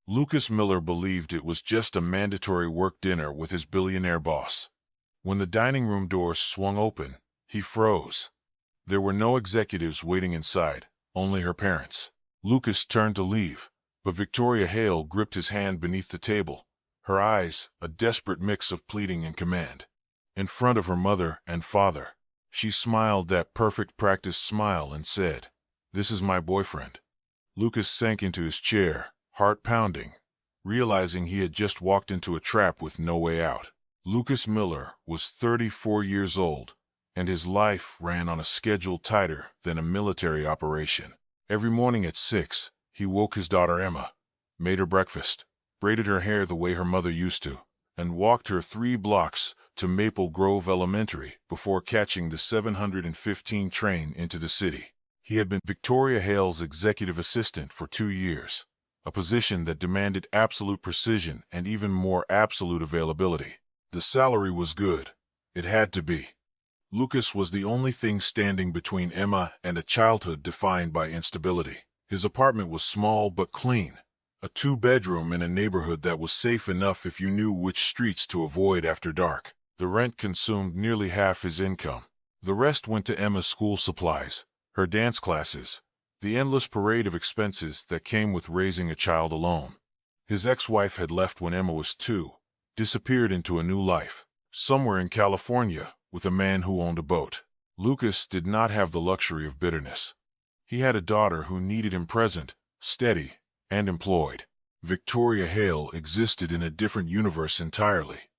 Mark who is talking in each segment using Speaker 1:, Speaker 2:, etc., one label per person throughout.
Speaker 1: Lucas Miller believed it was just a mandatory work dinner with his billionaire boss. When the dining room doors swung open, he froze. There were no executives waiting inside, only her parents. Lucas turned to leave, but Victoria Hale gripped his hand beneath the table, her eyes a desperate mix of pleading and command. In front of her mother and father, she smiled that perfect practice smile and said, "This is my boyfriend." Lucas sank into his chair, heart pounding, realizing he had just walked into a trap with no way out. Lucas Miller was 34 years old, and his life ran on a schedule tighter than a military operation. Every morning at 6, he woke his daughter Emma, made her breakfast, braided her hair the way her mother used to, and walked her 3 blocks to Maple Grove Elementary before catching the 715 train into the city. He had been Victoria Hale's executive assistant for 2 years, a position that demanded absolute precision and even more absolute availability. The salary was good. It had to be. Lucas was the only thing standing between Emma and a childhood defined by instability. His apartment was small but clean, a 2-bedroom in a neighborhood that was safe enough if you knew which streets to avoid after dark. The rent consumed nearly half his income. The rest went to Emma's school supplies, her dance classes, the endless parade of expenses that came with raising a child alone. His ex-wife had left when Emma was 2, disappeared into a new life, somewhere in California, with a man who owned a boat. Lucas did not have the luxury of bitterness. He had a daughter who needed him present, steady, and employed. Victoria Hale existed in a different universe entirely.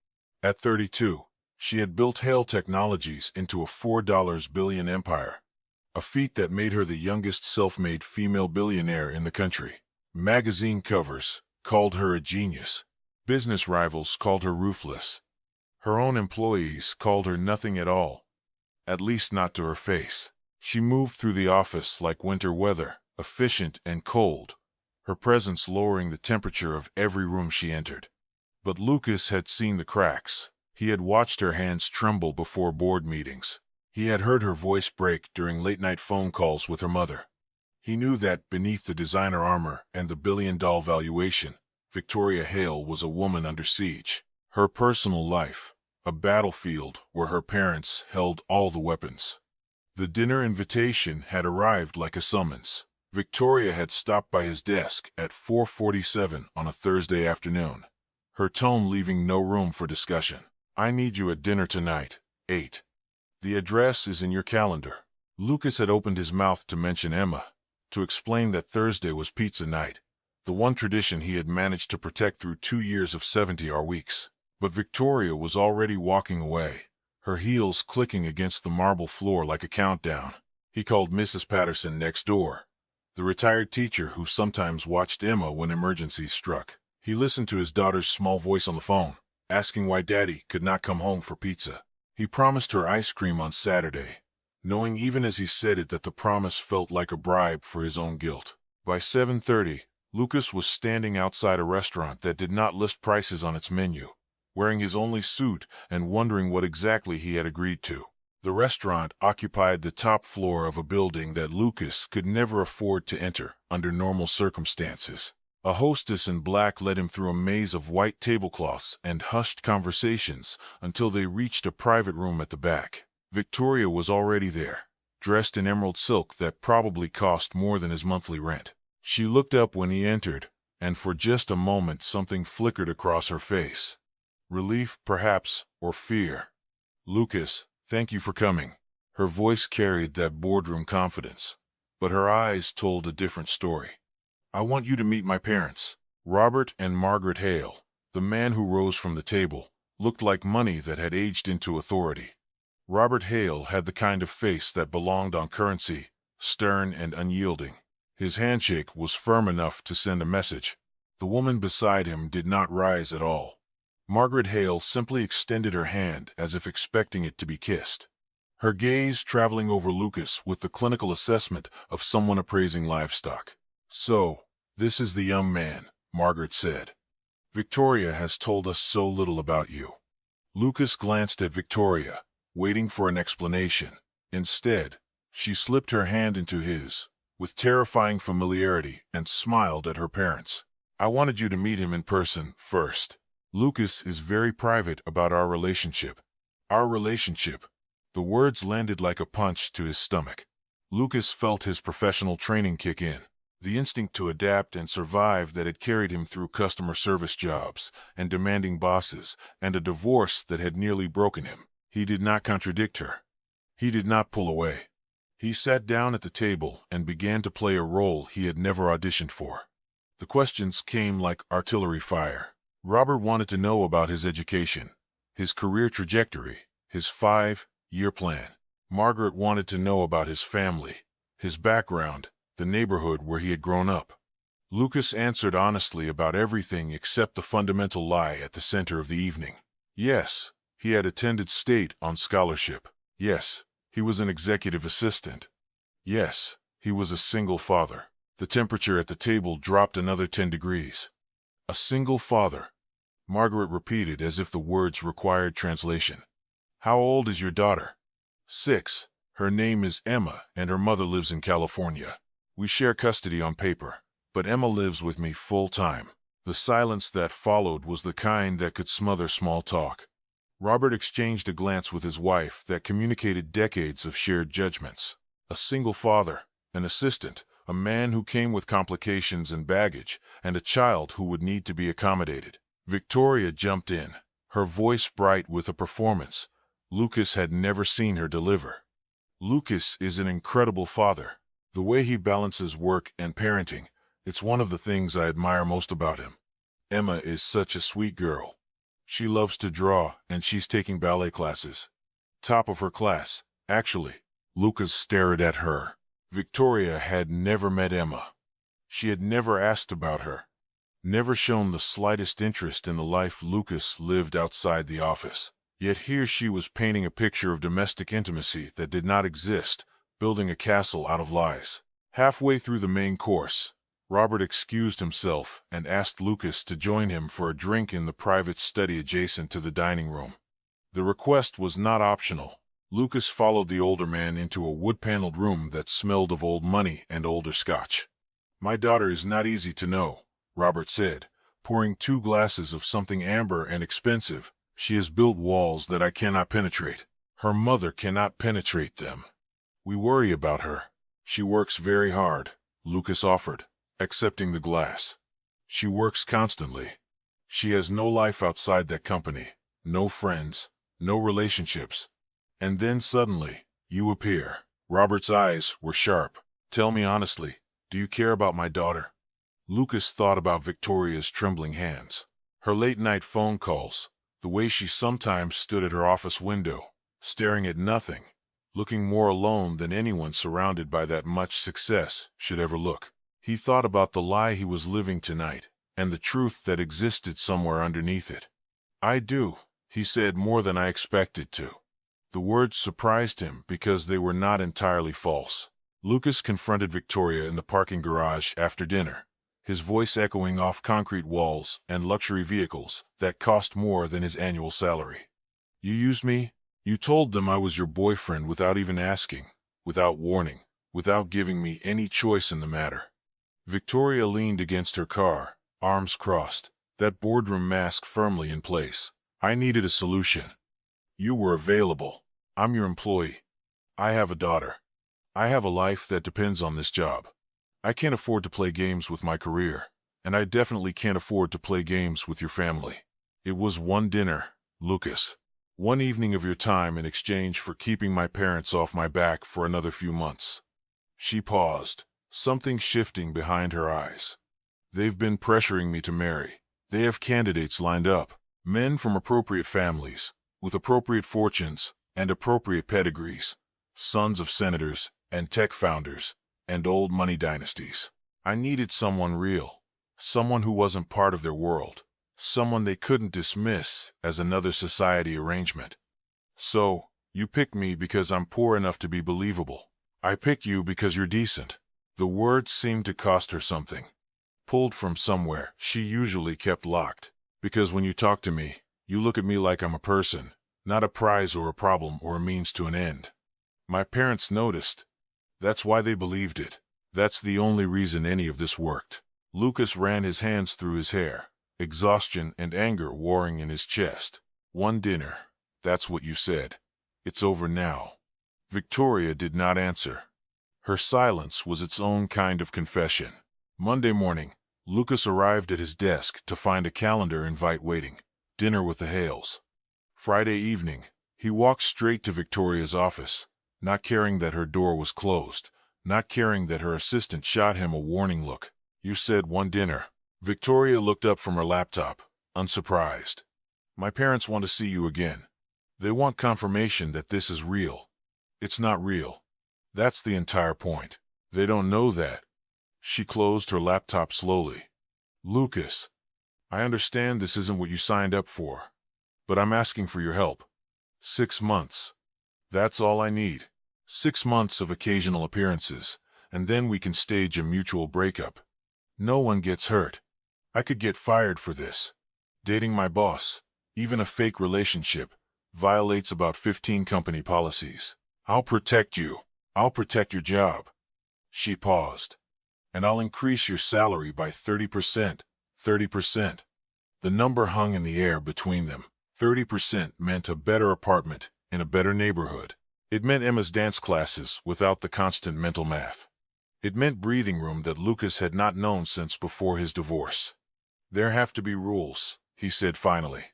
Speaker 1: At 32, she had built Hale Technologies into a $4 billion empire, a feat that made her the youngest self-made female billionaire in the country. Magazine covers called her a genius. Business rivals called her ruthless. Her own employees called her nothing at all, at least not to her face. She moved through the office like winter weather, efficient and cold, her presence lowering the temperature of every room she entered. But Lucas had seen the cracks. He had watched her hands tremble before board meetings. He had heard her voice break during late-night phone calls with her mother. He knew that beneath the designer armor and the billion-dollar valuation, Victoria Hale was a woman under siege. Her personal life, a battlefield where her parents held all the weapons. The dinner invitation had arrived like a summons. Victoria had stopped by his desk at 4:47 on a Thursday afternoon, her tone leaving no room for discussion. "I need you at dinner tonight, 8. The address is in your calendar." Lucas had opened his mouth to mention Emma, to explain that Thursday was pizza night, the one tradition he had managed to protect through 2 years of 70-hour weeks. But Victoria was already walking away, her heels clicking against the marble floor like a countdown. He called Mrs. Patterson next door, the retired teacher who sometimes watched Emma when emergencies struck. He listened to his daughter's small voice on the phone, asking why Daddy could not come home for pizza. He promised her ice cream on Saturday, knowing even as he said it that the promise felt like a bribe for his own guilt. By 7:30, Lucas was standing outside a restaurant that did not list prices on its menu, wearing his only suit and wondering what exactly he had agreed to. The restaurant occupied the top floor of a building that Lucas could never afford to enter under normal circumstances. A hostess in black led him through a maze of white tablecloths and hushed conversations until they reached a private room at the back. Victoria was already there, dressed in emerald silk that probably cost more than his monthly rent. She looked up when he entered, and for just a moment something flickered across her face. Relief, perhaps, or fear. "Lucas, thank you for coming." Her voice carried that boardroom confidence, but her eyes told a different story. "I want you to meet my parents, Robert and Margaret Hale." The man who rose from the table looked like money that had aged into authority. Robert Hale had the kind of face that belonged on currency, stern and unyielding. His handshake was firm enough to send a message. The woman beside him did not rise at all. Margaret Hale simply extended her hand as if expecting it to be kissed, her gaze traveling over Lucas with the clinical assessment of someone appraising livestock. "So, this is the young man," Margaret said. "Victoria has told us so little about you." Lucas glanced at Victoria, waiting for an explanation. Instead, she slipped her hand into his, with terrifying familiarity, and smiled at her parents. I wanted you to meet him in person first. Lucas is very private about our relationship. Our relationship. The words landed like a punch to his stomach. Lucas felt his professional training kick in. The instinct to adapt and survive that had carried him through customer service jobs and demanding bosses and a divorce that had nearly broken him. He did not contradict her. He did not pull away. He sat down at the table and began to play a role he had never auditioned for. The questions came like artillery fire. Robert wanted to know about his education, his career trajectory, his 5-year plan. Margaret wanted to know about his family, his background, the neighborhood where he had grown up. Lucas answered honestly about everything except the fundamental lie at the center of the evening. Yes, he had attended state on scholarship. Yes, he was an executive assistant. Yes, he was a single father. The temperature at the table dropped another 10 degrees. A single father. Margaret repeated as if the words required translation. How old is your daughter? 6. Her name is Emma, and her mother lives in California. We share custody on paper, but Emma lives with me full-time. The silence that followed was the kind that could smother small talk. Robert exchanged a glance with his wife that communicated decades of shared judgments. A single father, an assistant, a man who came with complications and baggage, and a child who would need to be accommodated. Victoria jumped in, her voice bright with a performance Lucas had never seen her deliver. Lucas is an incredible father. The way he balances work and parenting, it's one of the things I admire most about him. Emma is such a sweet girl. She loves to draw, and she's taking ballet classes. Top of her class, actually. Lucas stared at her. Victoria had never met Emma. She had never asked about her, never shown the slightest interest in the life Lucas lived outside the office. Yet here she was painting a picture of domestic intimacy that did not exist, building a castle out of lies. Halfway through the main course, Robert excused himself and asked Lucas to join him for a drink in the private study adjacent to the dining room. The request was not optional. Lucas followed the older man into a wood-paneled room that smelled of old money and older scotch. My daughter is not easy to know, Robert said, pouring 2 glasses of something amber and expensive. She has built walls that I cannot penetrate. Her mother cannot penetrate them. We worry about her. She works very hard, Lucas offered, accepting the glass. She works constantly. She has no life outside that company, no friends, no relationships. And then suddenly, you appear. Robert's eyes were sharp. Tell me honestly, do you care about my daughter? Lucas thought about Victoria's trembling hands, her late-night phone calls, the way she sometimes stood at her office window, staring at nothing, looking more alone than anyone surrounded by that much success should ever look. He thought about the lie he was living tonight, and the truth that existed somewhere underneath it. I do, he said more than I expected to. The words surprised him because they were not entirely false. Lucas confronted Victoria in the parking garage after dinner, his voice echoing off concrete walls and luxury vehicles that cost more than his annual salary. You used me? You told them I was your boyfriend without even asking, without warning, without giving me any choice in the matter. Victoria leaned against her car, arms crossed, that boardroom mask firmly in place. I needed a solution. You were available. I'm your employee. I have a daughter. I have a life that depends on this job. I can't afford to play games with my career, and I definitely can't afford to play games with your family. It was one dinner, Lucas. One evening of your time in exchange for keeping my parents off my back for another few months. She paused, something shifting behind her eyes. They've been pressuring me to marry. They have candidates lined up, men from appropriate families, with appropriate fortunes and appropriate pedigrees, sons of senators and tech founders and old money dynasties. I needed someone real, someone who wasn't part of their world, someone they couldn't dismiss as another society arrangement. So, you picked me because I'm poor enough to be believable. I picked you because you're decent. The words seemed to cost her something. Pulled from somewhere she usually kept locked. Because when you talk to me, you look at me like I'm a person, not a prize or a problem or a means to an end. My parents noticed. That's why they believed it. That's the only reason any of this worked. Lucas ran his hands through his hair, exhaustion and anger warring in his chest. One dinner. That's what you said. It's over now. Victoria did not answer. Her silence was its own kind of confession. Monday morning, Lucas arrived at his desk to find a calendar invite waiting. Dinner with the Hales. Friday evening, he walked straight to Victoria's office, not caring that her door was closed, not caring that her assistant shot him a warning look. You said one dinner. Victoria looked up from her laptop, unsurprised. My parents want to see you again. They want confirmation that this is real. It's not real. That's the entire point. They don't know that. She closed her laptop slowly. Lucas, I understand this isn't what you signed up for, but I'm asking for your help. 6 months. That's all I need. 6 months of occasional appearances, and then we can stage a mutual breakup. No one gets hurt. I could get fired for this. Dating my boss, even a fake relationship, violates about 15 company policies. I'll protect you. I'll protect your job. She paused. And I'll increase your salary by 30%. 30%. The number hung in the air between them. 30% meant a better apartment in a better neighborhood. It meant Emma's dance classes without the constant mental math. It meant breathing room that Lucas had not known since before his divorce. There have to be rules, he said finally.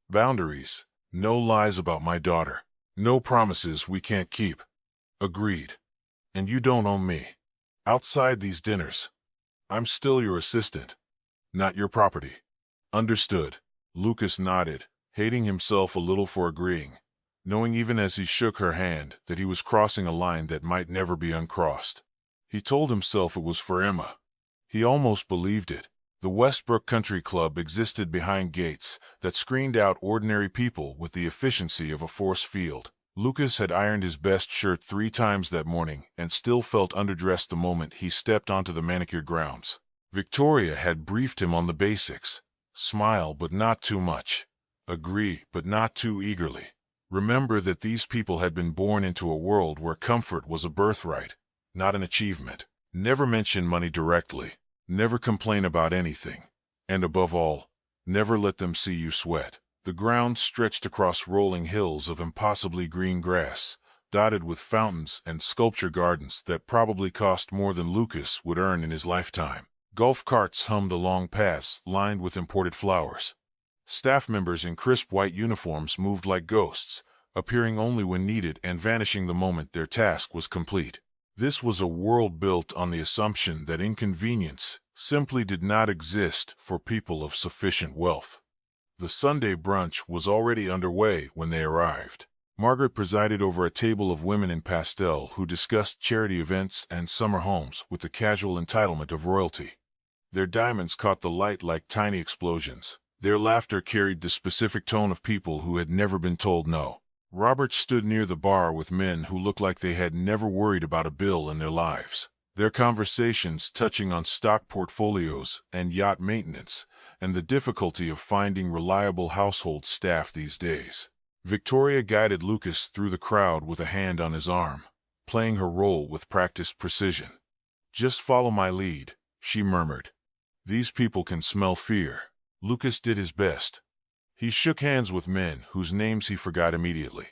Speaker 1: Boundaries. No lies about my daughter. No promises we can't keep. Agreed. And you don't own me. Outside these dinners, I'm still your assistant, not your property. Understood. Lucas nodded, hating himself a little for agreeing, knowing even as he shook her hand that he was crossing a line that might never be uncrossed. He told himself it was for Emma. He almost believed it. The Westbrook Country Club existed behind gates that screened out ordinary people with the efficiency of a force field. Lucas had ironed his best shirt 3 times that morning and still felt underdressed the moment he stepped onto the manicured grounds. Victoria had briefed him on the basics. Smile, but not too much. Agree, but not too eagerly. Remember that these people had been born into a world where comfort was a birthright, not an achievement. Never mention money directly. Never complain about anything. And above all, never let them see you sweat. The ground stretched across rolling hills of impossibly green grass, dotted with fountains and sculpture gardens that probably cost more than Lucas would earn in his lifetime. Golf carts hummed along paths lined with imported flowers. Staff members in crisp white uniforms moved like ghosts, appearing only when needed and vanishing the moment their task was complete. This was a world built on the assumption that inconvenience simply did not exist for people of sufficient wealth. The Sunday brunch was already underway when they arrived. Margaret presided over a table of women in pastel who discussed charity events and summer homes with the casual entitlement of royalty. Their diamonds caught the light like tiny explosions. Their laughter carried the specific tone of people who had never been told no. Robert stood near the bar with men who looked like they had never worried about a bill in their lives. Their conversations touching on stock portfolios and yacht maintenance, and the difficulty of finding reliable household staff these days. Victoria guided Lucas through the crowd with a hand on his arm, playing her role with practiced precision. Just follow my lead, she murmured. These people can smell fear. Lucas did his best. He shook hands with men whose names he forgot immediately.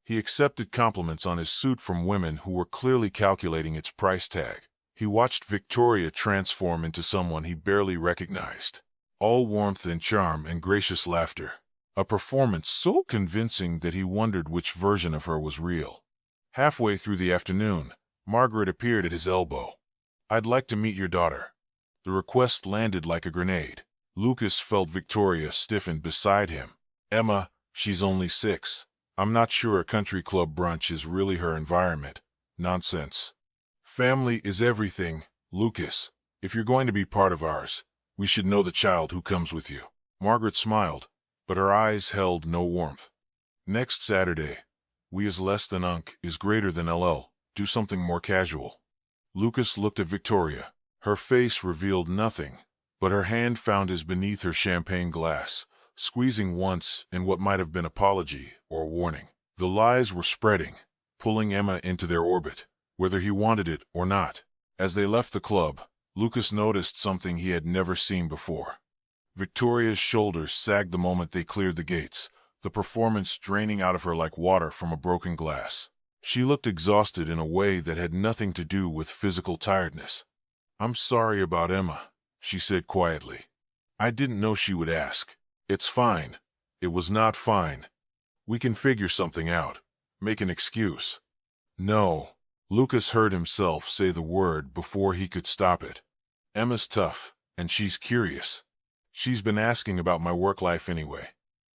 Speaker 1: He accepted compliments on his suit from women who were clearly calculating its price tag. He watched Victoria transform into someone he barely recognized. All warmth and charm and gracious laughter. A performance so convincing that he wondered which version of her was real. Halfway through the afternoon, Margaret appeared at his elbow. I'd like to meet your daughter. The request landed like a grenade. Lucas felt Victoria stiffen beside him. Emma, she's only 6. I'm not sure a country club brunch is really her environment. Nonsense. Family is everything, Lucas. If you're going to be part of ours, we should know the child who comes with you. Margaret smiled, but her eyes held no warmth. Next Saturday, we is less than Unc is greater than LL. Do something more casual. Lucas looked at Victoria. Her face revealed nothing, but her hand found his beneath her champagne glass, squeezing once in what might have been apology or warning. The lies were spreading, pulling Emma into their orbit, whether he wanted it or not. As they left the club, Lucas noticed something he had never seen before. Victoria's shoulders sagged the moment they cleared the gates, the performance draining out of her like water from a broken glass. She looked exhausted in a way that had nothing to do with physical tiredness. "I'm sorry about Emma," she said quietly. "I didn't know she would ask." "It's fine." It was not fine. "We can figure something out. Make an excuse." "No." Lucas heard himself say the word before he could stop it. "Emma's tough, and she's curious. She's been asking about my work life anyway."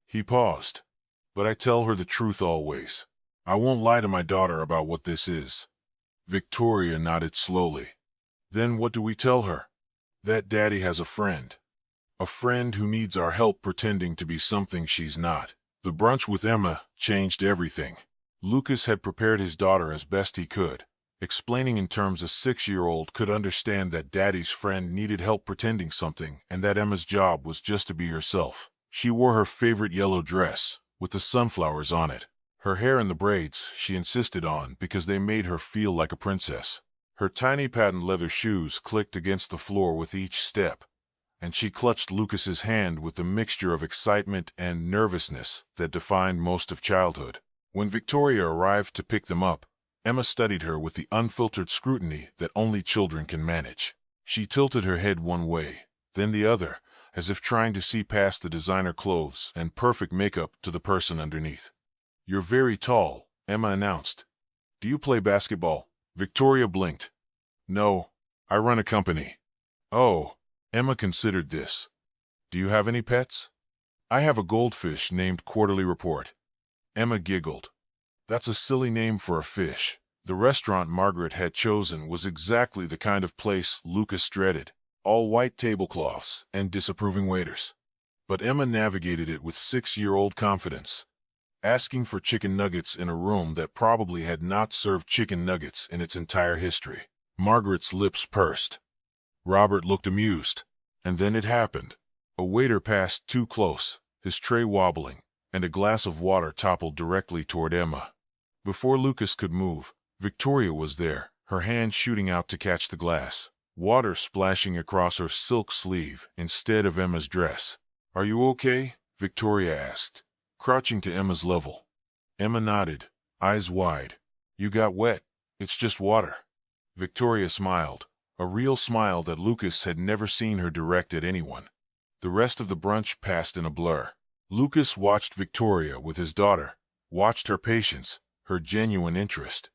Speaker 1: He paused. "But I tell her the truth always. I won't lie to my daughter about what this is." Victoria nodded slowly. "Then what do we tell her?" "That Daddy has a friend. A friend who needs our help pretending to be something she's not." The brunch with Emma changed everything. Lucas had prepared his daughter as best he could, explaining in terms a 6-year-old could understand that Daddy's friend needed help pretending something and that Emma's job was just to be herself. She wore her favorite yellow dress, with the sunflowers on it. Her hair in the braids she insisted on because they made her feel like a princess. Her tiny patent leather shoes clicked against the floor with each step, and she clutched Lucas's hand with the mixture of excitement and nervousness that defined most of childhood. When Victoria arrived to pick them up, Emma studied her with the unfiltered scrutiny that only children can manage. She tilted her head one way, then the other, as if trying to see past the designer clothes and perfect makeup to the person underneath. "You're very tall," Emma announced. "Do you play basketball?" Victoria blinked. "No, I run a company." "Oh." Emma considered this. "Do you have any pets?" "I have a goldfish named Quarterly Report." Emma giggled. "That's a silly name for a fish." The restaurant Margaret had chosen was exactly the kind of place Lucas dreaded, all white tablecloths and disapproving waiters. But Emma navigated it with 6-year-old confidence, asking for chicken nuggets in a room that probably had not served chicken nuggets in its entire history. Margaret's lips pursed. Robert looked amused. And then it happened. A waiter passed too close, his tray wobbling, and a glass of water toppled directly toward Emma. Before Lucas could move, Victoria was there, her hand shooting out to catch the glass, water splashing across her silk sleeve instead of Emma's dress. "Are you okay?" Victoria asked, crouching to Emma's level. Emma nodded, eyes wide. "You got wet. It's just water." Victoria smiled, a real smile that Lucas had never seen her direct at anyone. The rest of the brunch passed in a blur. Lucas watched Victoria with his daughter, watched her patience, her genuine interest.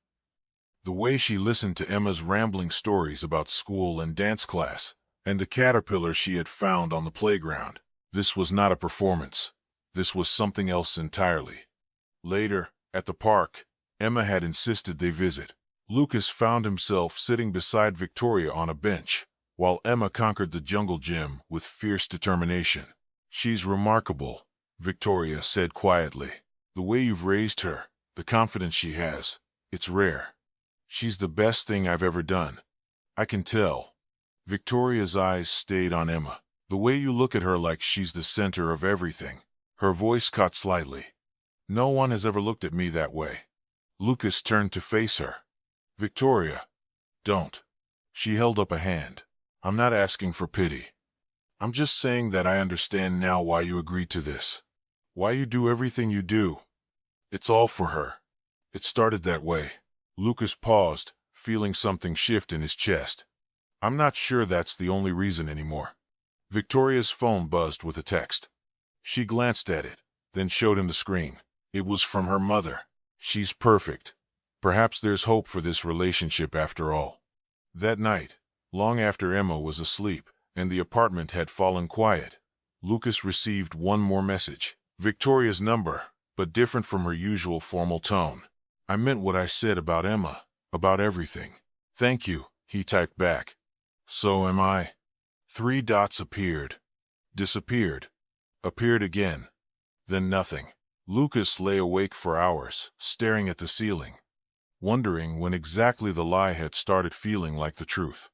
Speaker 1: The way she listened to Emma's rambling stories about school and dance class, and the caterpillar she had found on the playground. This was not a performance. This was something else entirely. Later, at the park, Emma had insisted they visit. Lucas found himself sitting beside Victoria on a bench, while Emma conquered the jungle gym with fierce determination. "She's remarkable," Victoria said quietly. "The way you've raised her, the confidence she has, it's rare. She's the best thing I've ever done. I can tell." Victoria's eyes stayed on Emma. "The way you look at her like she's the center of everything." Her voice caught slightly. "No one has ever looked at me that way." Lucas turned to face her. "Victoria, don't." She held up a hand. "I'm not asking for pity. I'm just saying that I understand now why you agreed to this. Why you do everything you do. It's all for her. It started that way." Lucas paused, feeling something shift in his chest. "I'm not sure that's the only reason anymore." Victoria's phone buzzed with a text. She glanced at it, then showed him the screen. It was from her mother. "She's perfect. Perhaps there's hope for this relationship after all." That night, long after Emma was asleep and the apartment had fallen quiet, Lucas received one more message. Victoria's number, but different from her usual formal tone. "I meant what I said about Emma, about everything. Thank you," he typed back. "So am I." 3 dots appeared, disappeared, appeared again, then nothing. Lucas lay awake for hours, staring at the ceiling, wondering when exactly the lie had started feeling like the truth.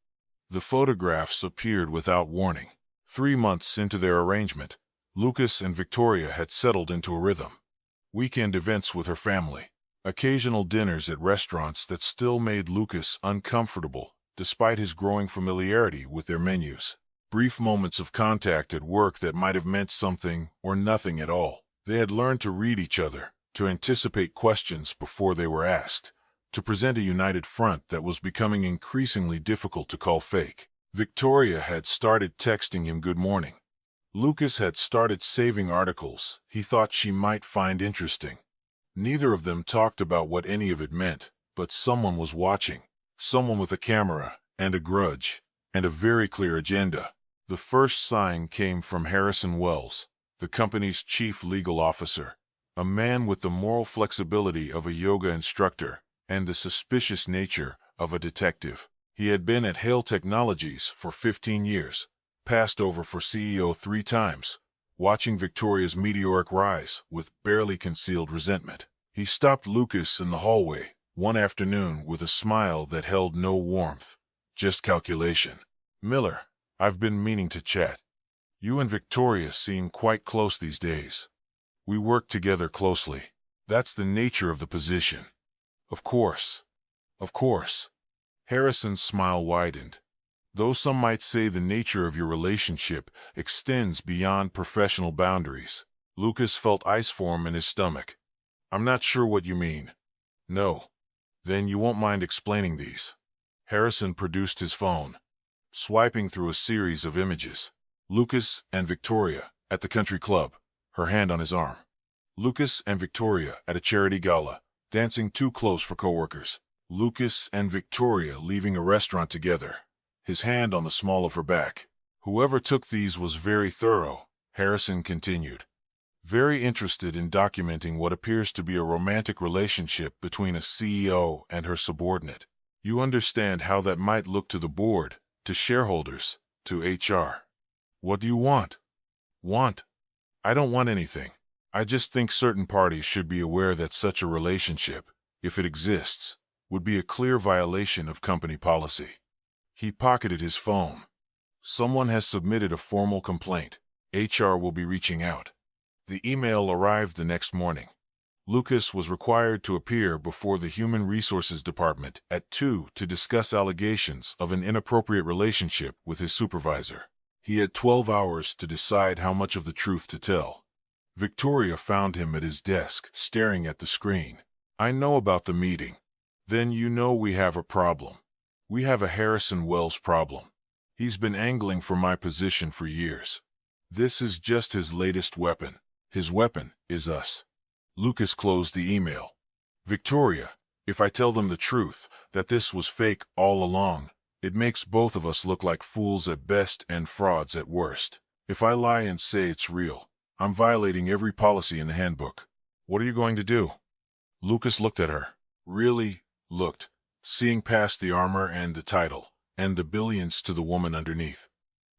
Speaker 1: The photographs appeared without warning. 3 months into their arrangement, Lucas and Victoria had settled into a rhythm. Weekend events with her family, occasional dinners at restaurants that still made Lucas uncomfortable despite his growing familiarity with their menus. Brief moments of contact at work that might have meant something or nothing at all. They had learned to read each other, to anticipate questions before they were asked, to present a united front that was becoming increasingly difficult to call fake. Victoria had started texting him good morning. Lucas had started saving articles he thought she might find interesting. Neither of them talked about what any of it meant, but someone was watching. Someone with a camera, and a grudge, and a very clear agenda. The first sign came from Harrison Wells, the company's chief legal officer, a man with the moral flexibility of a yoga instructor and the suspicious nature of a detective. He had been at Hale Technologies for 15 years, passed over for CEO 3 times, watching Victoria's meteoric rise with barely concealed resentment. He stopped Lucas in the hallway one afternoon with a smile that held no warmth, just calculation. "Miller, I've been meaning to chat. You and Victoria seem quite close these days. We work together closely. That's the nature of the position." Of course. Of course." Harrison's smile widened. "Though some might say the nature of your relationship extends beyond professional boundaries." Lucas felt ice form in his stomach. "I'm not sure what you mean." "No. Then you won't mind explaining these." Harrison produced his phone, swiping through a series of images. Lucas and Victoria at the country club, her hand on his arm. Lucas and Victoria at a charity gala, dancing too close for coworkers. Lucas and Victoria leaving a restaurant together, his hand on the small of her back. "Whoever took these was very thorough," Harrison continued. "Very interested in documenting what appears to be a romantic relationship between a CEO and her subordinate. You understand how that might look to the board, to shareholders, to HR. What do you want?" "Want? I don't want anything. I just think certain parties should be aware that such a relationship, if it exists, would be a clear violation of company policy." He pocketed his phone. "Someone has submitted a formal complaint. HR will be reaching out." The email arrived the next morning. Lucas was required to appear before the Human Resources Department at 2 to discuss allegations of an inappropriate relationship with his supervisor. He had 12 hours to decide how much of the truth to tell. Victoria found him at his desk, staring at the screen. "I know about the meeting." "Then you know we have a problem. We have a Harrison Wells problem. He's been angling for my position for years. This is just his latest weapon. His weapon is us." Lucas closed the email. "Victoria, if I tell them the truth, that this was fake all along, it makes both of us look like fools at best and frauds at worst. If I lie and say it's real, I'm violating every policy in the handbook. What are you going to do?" Lucas looked at her. Really looked, seeing past the armor and the title, and the billions to the woman underneath.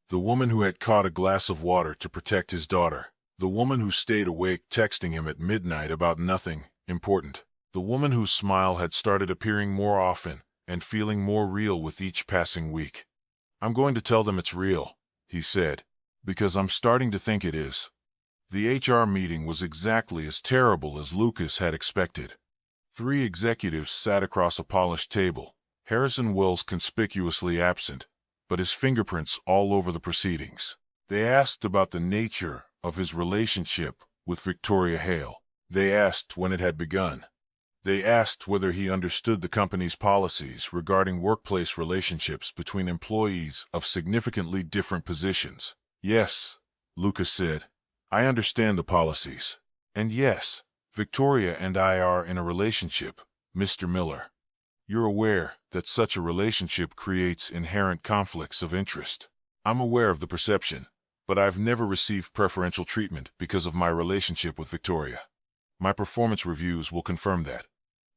Speaker 1: The woman who had caught a glass of water to protect his daughter. The woman who stayed awake texting him at midnight about nothing important. The woman whose smile had started appearing more often and feeling more real with each passing week. "I'm going to tell them it's real," he said, "because I'm starting to think it is." The HR meeting was exactly as terrible as Lucas had expected. 3 executives sat across a polished table, Harrison Wells conspicuously absent, but his fingerprints all over the proceedings. They asked about the nature of his relationship with Victoria Hale. They asked when it had begun. They asked whether he understood the company's policies regarding workplace relationships between employees of significantly different positions. "Yes," Lucas said, "I understand the policies. And yes, Victoria and I are in a relationship, Mr. Miller. You're aware that such a relationship creates inherent conflicts of interest. I'm aware of the perception, but I've never received preferential treatment because of my relationship with Victoria. My performance reviews will confirm that."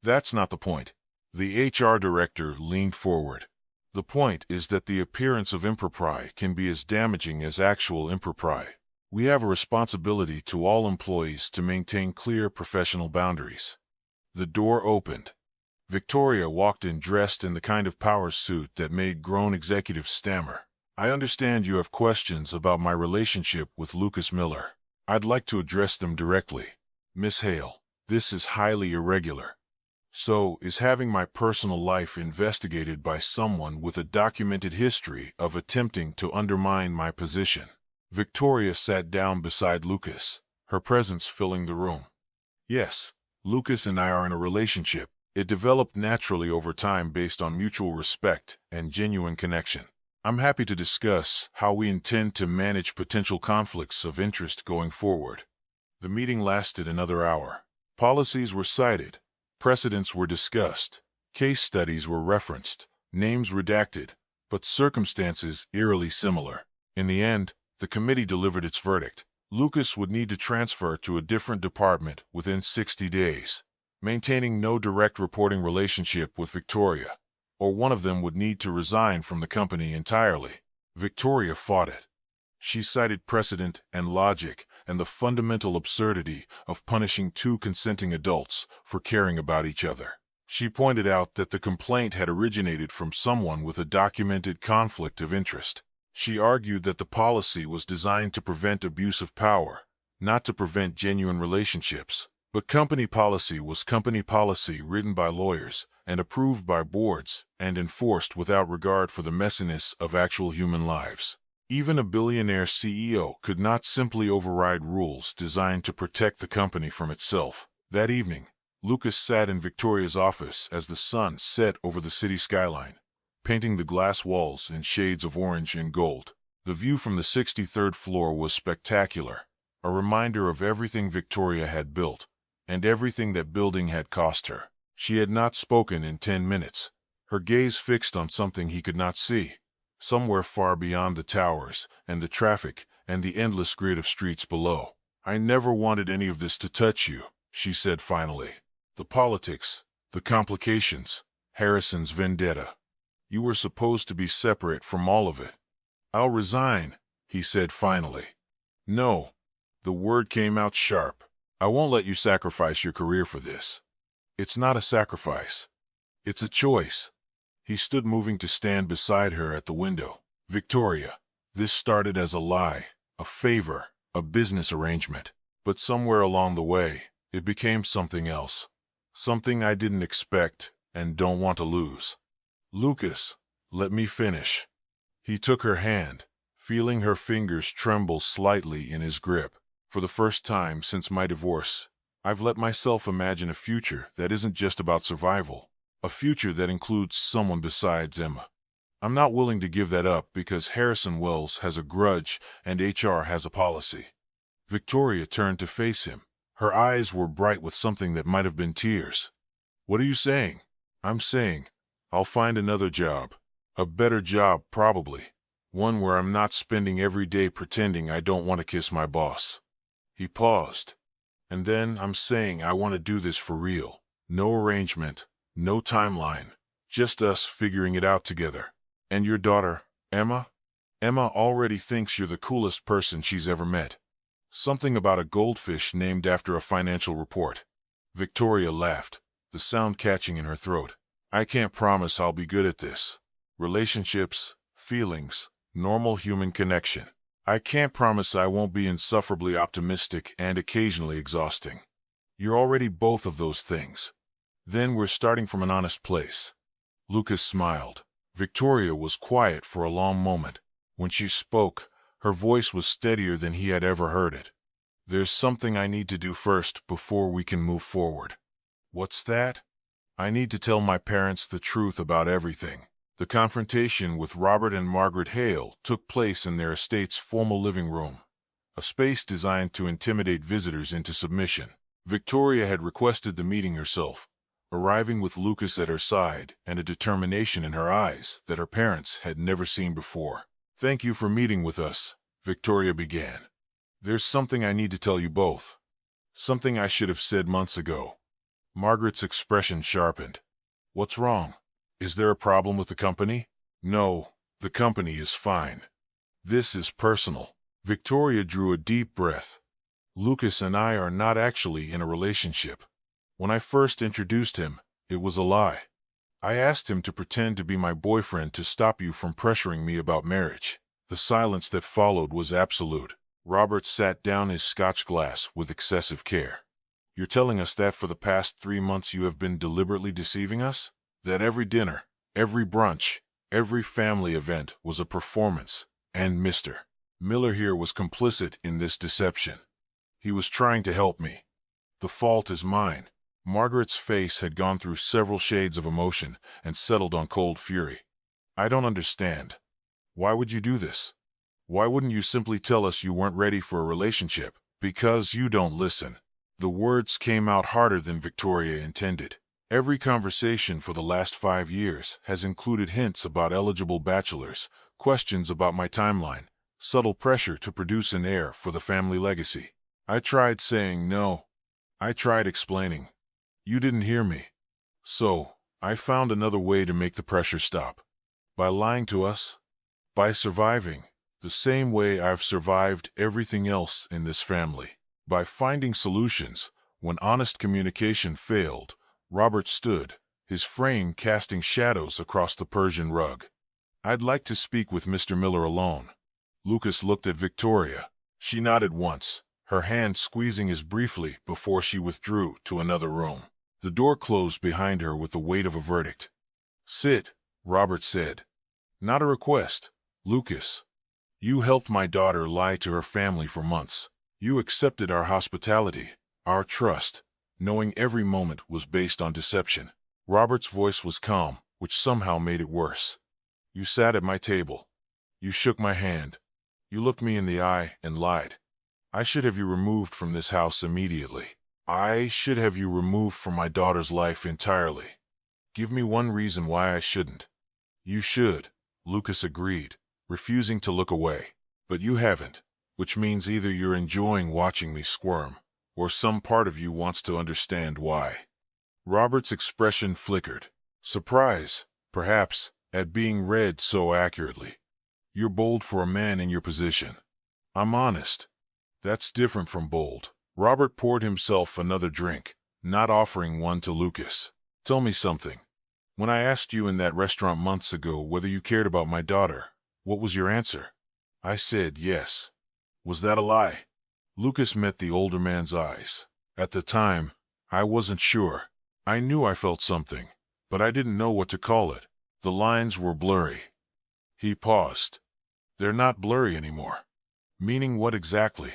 Speaker 1: "That's not the point." The HR director leaned forward. "The point is that the appearance of impropriety can be as damaging as actual impropriety. We have a responsibility to all employees to maintain clear professional boundaries." The door opened. Victoria walked in dressed in the kind of power suit that made grown executives stammer. "I understand you have questions about my relationship with Lucas Miller. I'd like to address them directly. Miss Hale, this is highly irregular." So, is having my personal life investigated by someone with a documented history of attempting to undermine my position? Victoria sat down beside Lucas, her presence filling the room. Yes, Lucas and I are in a relationship. It developed naturally over time based on mutual respect and genuine connection. I'm happy to discuss how we intend to manage potential conflicts of interest going forward. The meeting lasted another hour. Policies were cited, precedents were discussed, case studies were referenced, names redacted, but circumstances eerily similar. In the end, the committee delivered its verdict. Lucas would need to transfer to a different department within 60 days, maintaining no direct reporting relationship with Victoria, or one of them would need to resign from the company entirely. Victoria fought it. She cited precedent and logic and the fundamental absurdity of punishing two consenting adults for caring about each other. She pointed out that the complaint had originated from someone with a documented conflict of interest. She argued that the policy was designed to prevent abuse of power, not to prevent genuine relationships. But company policy was company policy written by lawyers and approved by boards and enforced without regard for the messiness of actual human lives. Even a billionaire CEO could not simply override rules designed to protect the company from itself. That evening, Lucas sat in Victoria's office as the sun set over the city skyline, painting the glass walls in shades of orange and gold. The view from the 63rd floor was spectacular, a reminder of everything Victoria had built, and everything that building had cost her. She had not spoken in 10 minutes, her gaze fixed on something he could not see, somewhere far beyond the towers and the traffic and the endless grid of streets below. "I never wanted any of this to touch you," she said finally. "The politics, the complications, Harrison's vendetta. You were supposed to be separate from all of it." "I'll resign," he said finally. "No." The word came out sharp. "I won't let you sacrifice your career for this." "It's not a sacrifice. It's a choice." He stood moving to stand beside her at the window. "Victoria, this started as a lie, a favor, a business arrangement. But somewhere along the way, it became something else. Something I didn't expect and don't want to lose." "Lucas, let me finish." He took her hand, feeling her fingers tremble slightly in his grip. "For the first time since my divorce, I've let myself imagine a future that isn't just about survival, a future that includes someone besides Emma. I'm not willing to give that up because Harrison Wells has a grudge and HR has a policy." Victoria turned to face him. Her eyes were bright with something that might have been tears. "What are you saying?" "I'm saying I'll find another job. A better job, probably. One where I'm not spending every day pretending I don't want to kiss my boss." He paused. "And then I'm saying I want to do this for real. No arrangement, no timeline. Just us figuring it out together." "And your daughter, Emma?" "Emma already thinks you're the coolest person she's ever met." "Something about a goldfish named after a financial report." Victoria laughed, the sound catching in her throat. "I can't promise I'll be good at this. Relationships, feelings, normal human connection. I can't promise I won't be insufferably optimistic and occasionally exhausting. You're already both of those things. Then we're starting from an honest place." Lucas smiled. Victoria was quiet for a long moment. When she spoke, her voice was steadier than he had ever heard it. "There's something I need to do first before we can move forward." "What's that?" "I need to tell my parents the truth about everything." The confrontation with Robert and Margaret Hale took place in their estate's formal living room, a space designed to intimidate visitors into submission. Victoria had requested the meeting herself, arriving with Lucas at her side and a determination in her eyes that her parents had never seen before. "Thank you for meeting with us," Victoria began. "There's something I need to tell you both. Something I should have said months ago." Margaret's expression sharpened. "What's wrong? Is there a problem with the company?" "No, the company is fine. This is personal." Victoria drew a deep breath. "Lucas and I are not actually in a relationship. When I first introduced him, it was a lie. I asked him to pretend to be my boyfriend to stop you from pressuring me about marriage." The silence that followed was absolute. Robert sat down his scotch glass with excessive care. You're telling us that for the past 3 months you have been deliberately deceiving us? That every dinner, every brunch, every family event was a performance, and Mr. Miller here was complicit in this deception. He was trying to help me. The fault is mine. Margaret's face had gone through several shades of emotion and settled on cold fury. I don't understand. Why would you do this? Why wouldn't you simply tell us you weren't ready for a relationship? Because you don't listen. The words came out harder than Victoria intended. Every conversation for the last 5 years has included hints about eligible bachelors, questions about my timeline, subtle pressure to produce an heir for the family legacy. I tried saying no. I tried explaining. You didn't hear me. So, I found another way to make the pressure stop. By lying to us. By surviving, the same way I've survived everything else in this family. By finding solutions, when honest communication failed. Robert stood, his frame casting shadows across the Persian rug. I'd like to speak with Mr. Miller alone. Lucas looked at Victoria. She nodded once, her hand squeezing his briefly before she withdrew to another room. The door closed behind her with the weight of a verdict. Sit, Robert said. Not a request, Lucas. You helped my daughter lie to her family for months. You accepted our hospitality, our trust, knowing every moment was based on deception. Robert's voice was calm, which somehow made it worse. You sat at my table. You shook my hand. You looked me in the eye and lied. I should have you removed from this house immediately. I should have you removed from my daughter's life entirely. Give me one reason why I shouldn't. You should, Lucas agreed, refusing to look away. But you haven't, which means either you're enjoying watching me squirm, or some part of you wants to understand why. Robert's expression flickered. Surprise, perhaps, at being read so accurately. You're bold for a man in your position. I'm honest. That's different from bold. Robert poured himself another drink, not offering one to Lucas. Tell me something. When I asked you in that restaurant months ago whether you cared about my daughter, what was your answer? I said yes. Was that a lie? Lucas met the older man's eyes. At the time, I wasn't sure. I knew I felt something, but I didn't know what to call it. The lines were blurry. He paused. They're not blurry anymore. Meaning what exactly?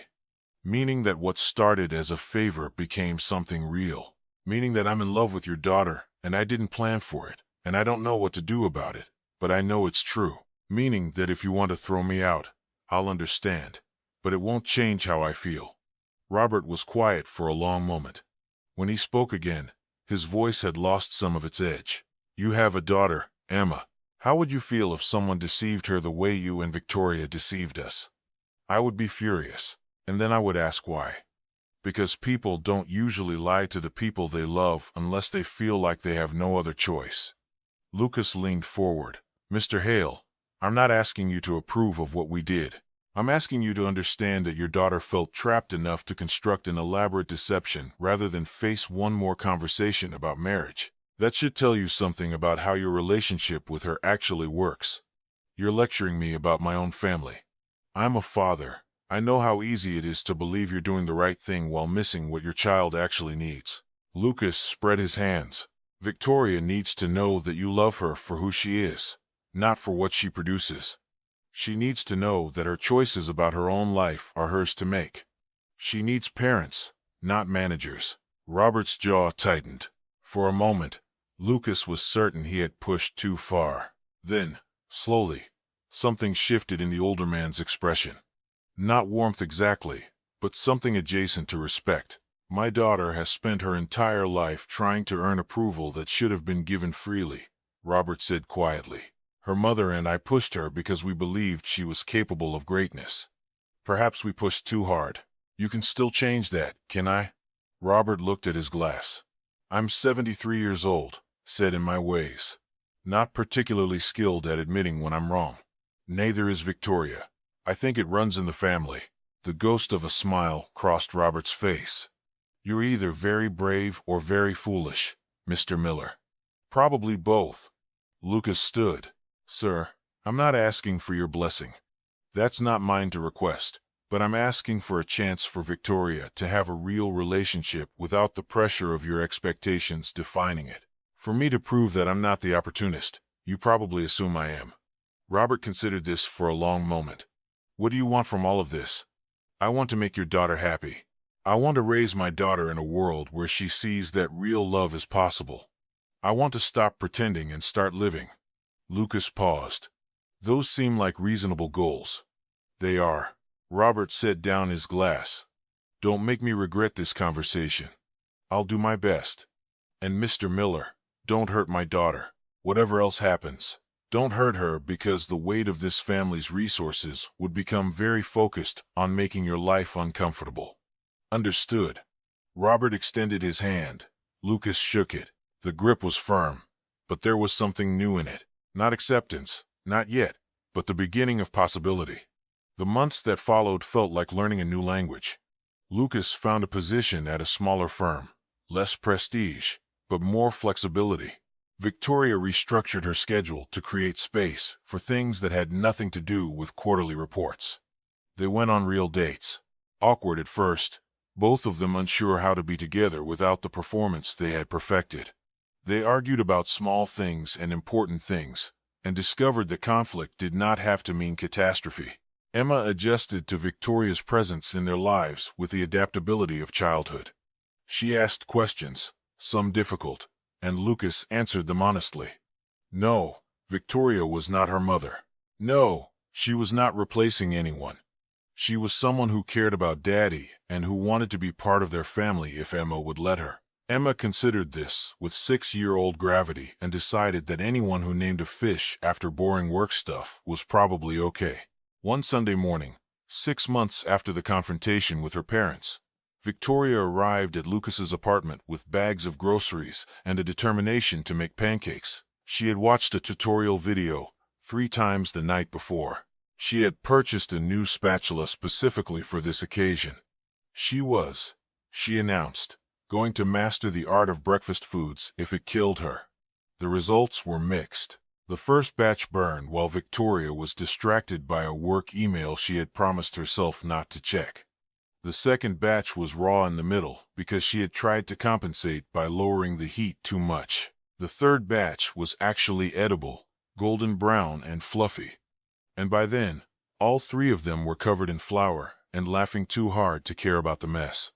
Speaker 1: Meaning that what started as a favor became something real. Meaning that I'm in love with your daughter, and I didn't plan for it, and I don't know what to do about it, but I know it's true. Meaning that if you want to throw me out, I'll understand, but it won't change how I feel. Robert was quiet for a long moment. When he spoke again, his voice had lost some of its edge. You have a daughter, Emma. How would you feel if someone deceived her the way you and Victoria deceived us? I would be furious, and then I would ask why. Because people don't usually lie to the people they love unless they feel like they have no other choice. Lucas leaned forward. Mr. Hale, I'm not asking you to approve of what we did. I'm asking you to understand that your daughter felt trapped enough to construct an elaborate deception rather than face one more conversation about marriage. That should tell you something about how your relationship with her actually works. You're lecturing me about my own family. I'm a father. I know how easy it is to believe you're doing the right thing while missing what your child actually needs. Lucas spread his hands. Victoria needs to know that you love her for who she is, not for what she produces. She needs to know that her choices about her own life are hers to make. She needs parents, not managers. Robert's jaw tightened. For a moment, Lucas was certain he had pushed too far. Then, slowly, something shifted in the older man's expression. Not warmth exactly, but something adjacent to respect. My daughter has spent her entire life trying to earn approval that should have been given freely, Robert said quietly. Her mother and I pushed her because we believed she was capable of greatness. Perhaps we pushed too hard. You can still change that, can I? Robert looked at his glass. I'm 73 years old, set in my ways. Not particularly skilled at admitting when I'm wrong. Neither is Victoria. I think it runs in the family. The ghost of a smile crossed Robert's face. You're either very brave or very foolish, Mr. Miller. Probably both. Lucas stood. Sir, I'm not asking for your blessing. That's not mine to request. But I'm asking for a chance for Victoria to have a real relationship without the pressure of your expectations defining it. For me to prove that I'm not the opportunist, you probably assume I am. Robert considered this for a long moment. What do you want from all of this? I want to make your daughter happy. I want to raise my daughter in a world where she sees that real love is possible. I want to stop pretending and start living. Lucas paused. Those seem like reasonable goals. They are. Robert set down his glass. Don't make me regret this conversation. I'll do my best. And Mr. Miller, don't hurt my daughter. Whatever else happens, don't hurt her, because the weight of this family's resources would become very focused on making your life uncomfortable. Understood. Robert extended his hand. Lucas shook it. The grip was firm, but there was something new in it. Not acceptance, not yet, but the beginning of possibility. The months that followed felt like learning a new language. Lucas found a position at a smaller firm, less prestige, but more flexibility. Victoria restructured her schedule to create space for things that had nothing to do with quarterly reports. They went on real dates. Awkward at first, both of them unsure how to be together without the performance they had perfected. They argued about small things and important things, and discovered that conflict did not have to mean catastrophe. Emma adjusted to Victoria's presence in their lives with the adaptability of childhood. She asked questions, some difficult, and Lucas answered them honestly. No, Victoria was not her mother. No, she was not replacing anyone. She was someone who cared about Daddy and who wanted to be part of their family if Emma would let her. Emma considered this with 6-year-old gravity and decided that anyone who named a fish after boring work stuff was probably okay. One Sunday morning, 6 months after the confrontation with her parents, Victoria arrived at Lucas's apartment with bags of groceries and a determination to make pancakes. She had watched a tutorial video 3 times the night before. She had purchased a new spatula specifically for this occasion. She was, she announced, going to master the art of breakfast foods if it killed her. The results were mixed. The first batch burned while Victoria was distracted by a work email she had promised herself not to check. The second batch was raw in the middle because she had tried to compensate by lowering the heat too much. The third batch was actually edible, golden brown and fluffy. And by then, all 3 of them were covered in flour and laughing too hard to care about the mess.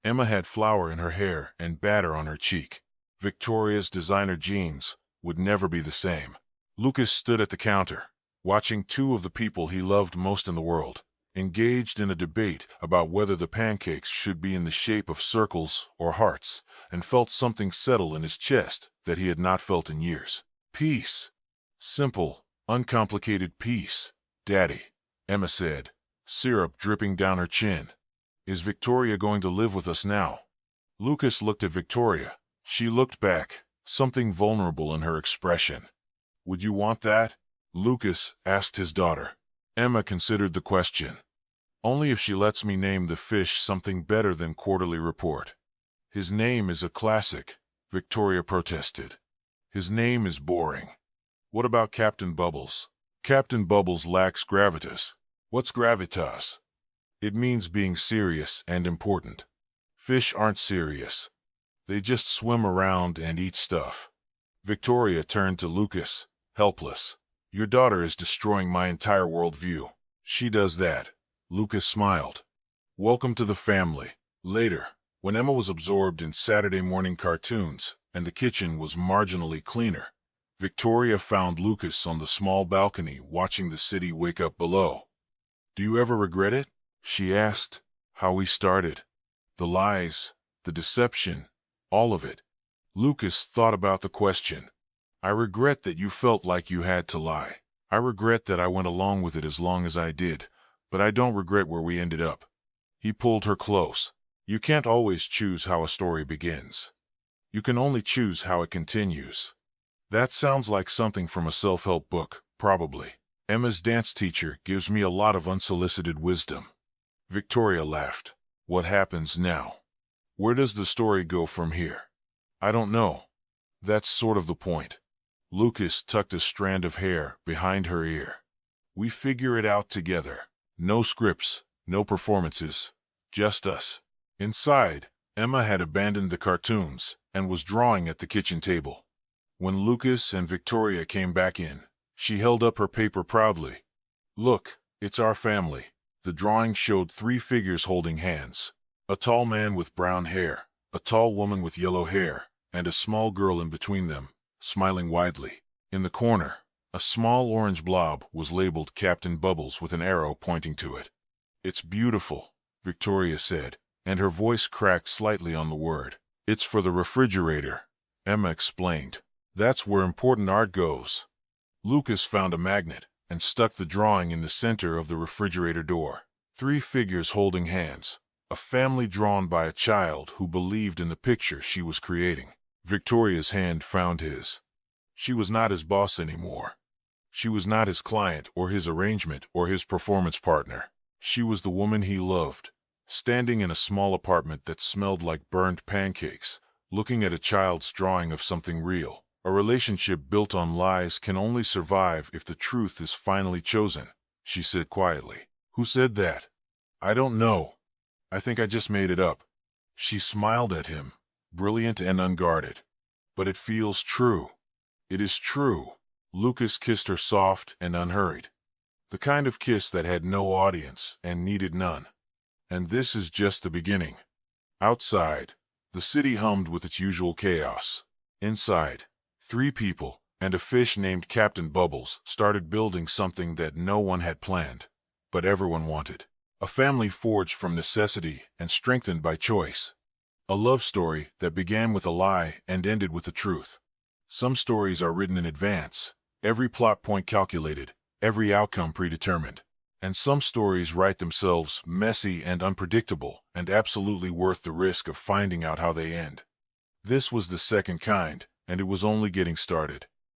Speaker 1: Emma had flour in her hair and batter on her cheek. Victoria's designer jeans would never be the same. Lucas stood at the counter, watching 2 of the people he loved most in the world, engaged in a debate about whether the pancakes should be in the shape of circles or hearts, and felt something settle in his chest that he had not felt in years. Peace. Simple, uncomplicated peace. Daddy, Emma said, syrup dripping down her chin. Is Victoria going to live with us now? Lucas looked at Victoria. She looked back, something vulnerable in her expression. Would you want that? Lucas asked his daughter. Emma considered the question. Only if she lets me name the fish something better than quarterly report. His name is a classic, Victoria protested. His name is boring. What about Captain Bubbles? Captain Bubbles lacks gravitas. What's gravitas? It means being serious and important. Fish aren't serious. They just swim around and eat stuff. Victoria turned to Lucas, helpless. Your daughter is destroying my entire worldview. She does that. Lucas smiled. Welcome to the family. Later, when Emma was absorbed in Saturday morning cartoons and the kitchen was marginally cleaner, Victoria found Lucas on the small balcony watching the city wake up below. Do you ever regret it? She asked. How we started. The lies, the deception, all of it. Lucas thought about the question. I regret that you felt like you had to lie. I regret that I went along with it as long as I did, but I don't regret where we ended up. He pulled her close. You can't always choose how a story begins. You can only choose how it continues. That sounds like something from a self-help book, probably. Emma's dance teacher gives me a lot of unsolicited wisdom. Victoria laughed. What happens now? Where does the story go from here? I don't know. That's sort of the point. Lucas tucked a strand of hair behind her ear. We figure it out together. No scripts, No performances. Just us. Inside, Emma had abandoned the cartoons and was drawing at the kitchen table. When Lucas and Victoria came back in, she held up her paper proudly. "Look, it's our family." The drawing showed 3 figures holding hands. A tall man with brown hair, a tall woman with yellow hair, and a small girl in between them, smiling widely. In the corner, a small orange blob was labeled Captain Bubbles with an arrow pointing to it. "It's beautiful," Victoria said, and her voice cracked slightly on the word. "It's for the refrigerator," Emma explained. "That's where important art goes." Lucas found a magnet and stuck the drawing in the center of the refrigerator door. 3 figures holding hands, a family drawn by a child who believed in the picture she was creating. Victoria's hand found his. She was not his boss anymore. She was not his client or his arrangement or his performance partner. She was the woman he loved, standing in a small apartment that smelled like burned pancakes, looking at a child's drawing of something real. "A relationship built on lies can only survive if the truth is finally chosen," she said quietly. "Who said that?" "I don't know. I think I just made it up." She smiled at him, brilliant and unguarded. "But it feels true." "It is true." Lucas kissed her soft and unhurried. The kind of kiss that had no audience and needed none. And this is just the beginning. Outside, the city hummed with its usual chaos. Inside, 3 people and a fish named Captain Bubbles started building something that no one had planned, but everyone wanted. A family forged from necessity and strengthened by choice. A love story that began with a lie and ended with the truth. Some stories are written in advance, every plot point calculated, every outcome predetermined. And some stories write themselves messy and unpredictable and absolutely worth the risk of finding out how they end. This was the second kind, and it was only getting started.